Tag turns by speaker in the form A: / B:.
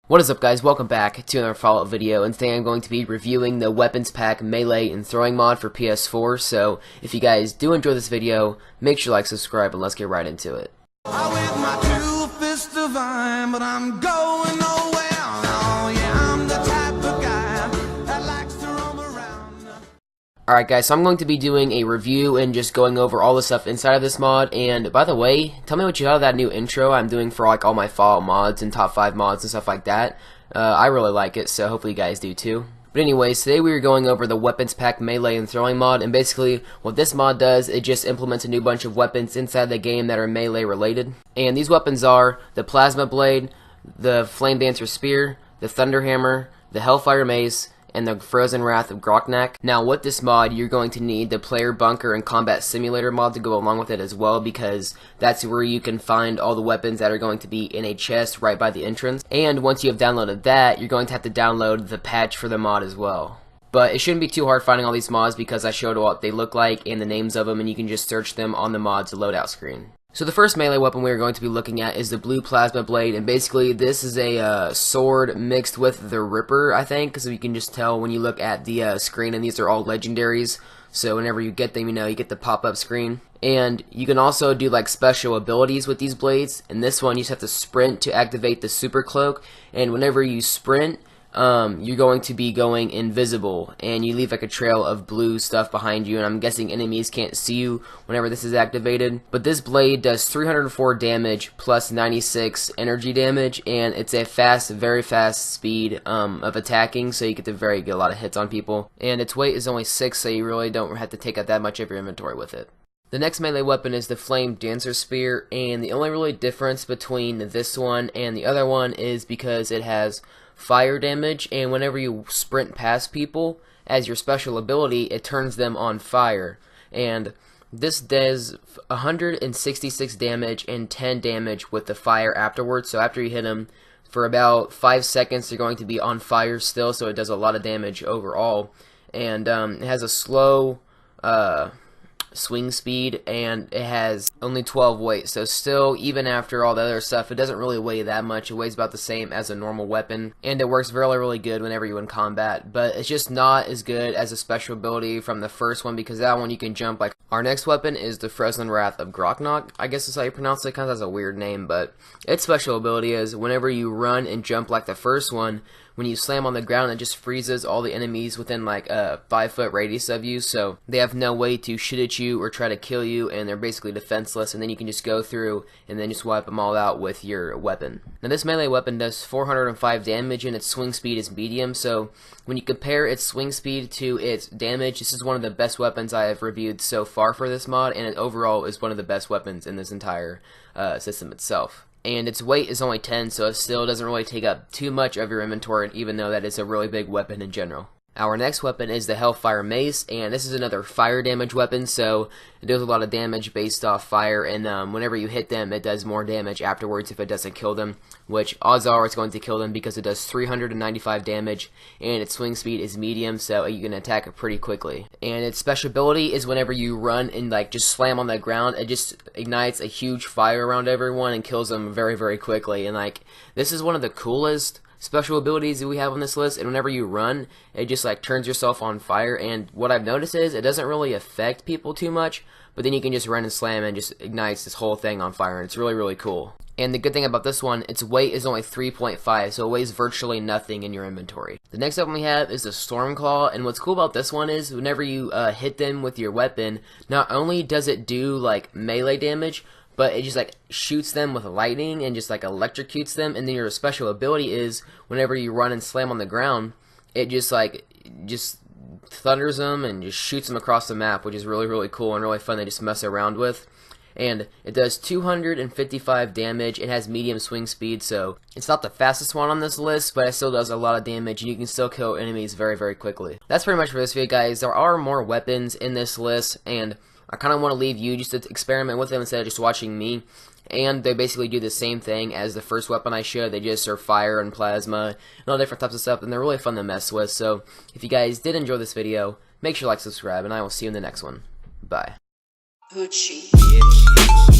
A: What is up, guys? Welcome back to another follow-up video, and today I'm going to be reviewing the Weapons Pack Melee and Throwing mod for PS4, so if you guys do enjoy this video, make sure to like, subscribe, and let's get right into it.
B: I wave my two fists divine, but I'm going nowhere. Oh yeah, I'm the type of guy that likes to roam around.
A: Alright guys, so I'm going to be doing a review and just going over all the stuff inside of this mod, and by the way, tell me what you thought of that new intro I'm doing for like all my Fallout mods and top 5 mods and stuff like that. I really like it, so hopefully you guys do too. But anyways, today we are going over the Weapons Pack Melee and Throwing mod, and basically what this mod does, it just implements a new bunch of weapons inside the game that are melee related. And these weapons are the Plasma Blade, the Flame Dancer Spear, the Thunder Hammer, the Hellfire Mace, and the Frozen Wrath of Groknock. Now with this mod, you're going to need the Player Bunker and Combat Simulator mod to go along with it as well, because that's where you can find all the weapons that are going to be in a chest right by the entrance. And once you have downloaded that, you're going to have to download the patch for the mod as well. But it shouldn't be too hard finding all these mods because I showed what they look like and the names of them, and you can just search them on the mod's loadout screen. So the first melee weapon we're going to be looking at is the Blue Plasma Blade, and basically this is a sword mixed with the Ripper, I think, because you can just tell when you look at the screen, and these are all legendaries, so whenever you get them, you know, you get the pop-up screen. And you can also do like special abilities with these blades, and this one you just have to sprint to activate the Super Cloak, and whenever you sprint, you're going to be going invisible, and you leave like a trail of blue stuff behind you, and I'm guessing enemies can't see you whenever this is activated. But this blade does 304 damage plus 96 energy damage, and it's a very fast speed of attacking, so you get to get a lot of hits on people. And its weight is only 6, so you really don't have to take out that much of your inventory with it. The next melee weapon is the Flame Dancer Spear, and the only really difference between this one and the other one is because it has fire damage, and whenever you sprint past people as your special ability, it turns them on fire. And this does 166 damage and 10 damage with the fire afterwards, so after you hit them for about 5 seconds they're going to be on fire still, so it does a lot of damage overall. And it has a slow swing speed, and it has only 12 weight, so still, even after all the other stuff, it doesn't really weigh that much. It weighs about the same as a normal weapon, and it works really good whenever you're in combat, but it's just not as good as a special ability from the first one, because that one you can jump like. Our next weapon is the Frozen Wrath of Groknock, I guess is how you pronounce it. It kind of has a weird name, but its special ability is whenever you run and jump like the first one, when you slam on the ground, it just freezes all the enemies within like a 5-foot radius of you, so they have no way to shoot at you or try to kill you, and they're basically defenseless, and then you can just go through and then just wipe them all out with your weapon. Now this melee weapon does 405 damage, and its swing speed is medium, so when you compare its swing speed to its damage, this is one of the best weapons I have reviewed so far for this mod, and it overall is one of the best weapons in this entire system itself. And its weight is only 10, so it still doesn't really take up too much of your inventory, even though that is a really big weapon in general. Our next weapon is the Hellfire Mace, and this is another fire damage weapon, so it does a lot of damage based off fire, and whenever you hit them, it does more damage afterwards if it doesn't kill them, which odds are it's going to kill them because it does 395 damage, and its swing speed is medium, so you can attack it pretty quickly. And its special ability is whenever you run and like just slam on the ground, it just ignites a huge fire around everyone and kills them very quickly, and like this is one of the coolest special abilities that we have on this list, and whenever you run, it just like turns yourself on fire, and what I've noticed is it doesn't really affect people too much, but then you can just run and slam and just ignites this whole thing on fire, and it's really cool. And the good thing about this one, its weight is only 3.5, so it weighs virtually nothing in your inventory. The next weapon we have is the Stormcaller, and what's cool about this one is whenever you hit them with your weapon, not only does it do like melee damage, but it just like shoots them with lightning and just like electrocutes them, and then your special ability is whenever you run and slam on the ground, it just thunders them and just shoots them across the map, which is really cool and really fun to just mess around with. And it does 255 damage. It has medium swing speed, so it's not the fastest one on this list, but it still does a lot of damage, and you can still kill enemies very quickly. That's pretty much for this video, guys. There are more weapons in this list, and I kind of want to leave you just to experiment with them instead of just watching me. And they basically do the same thing as the first weapon I showed. They just are fire and plasma and all different types of stuff, and they're really fun to mess with. So if you guys did enjoy this video, make sure to like, subscribe, and I will see you in the next one. Bye.
C: Hoochie.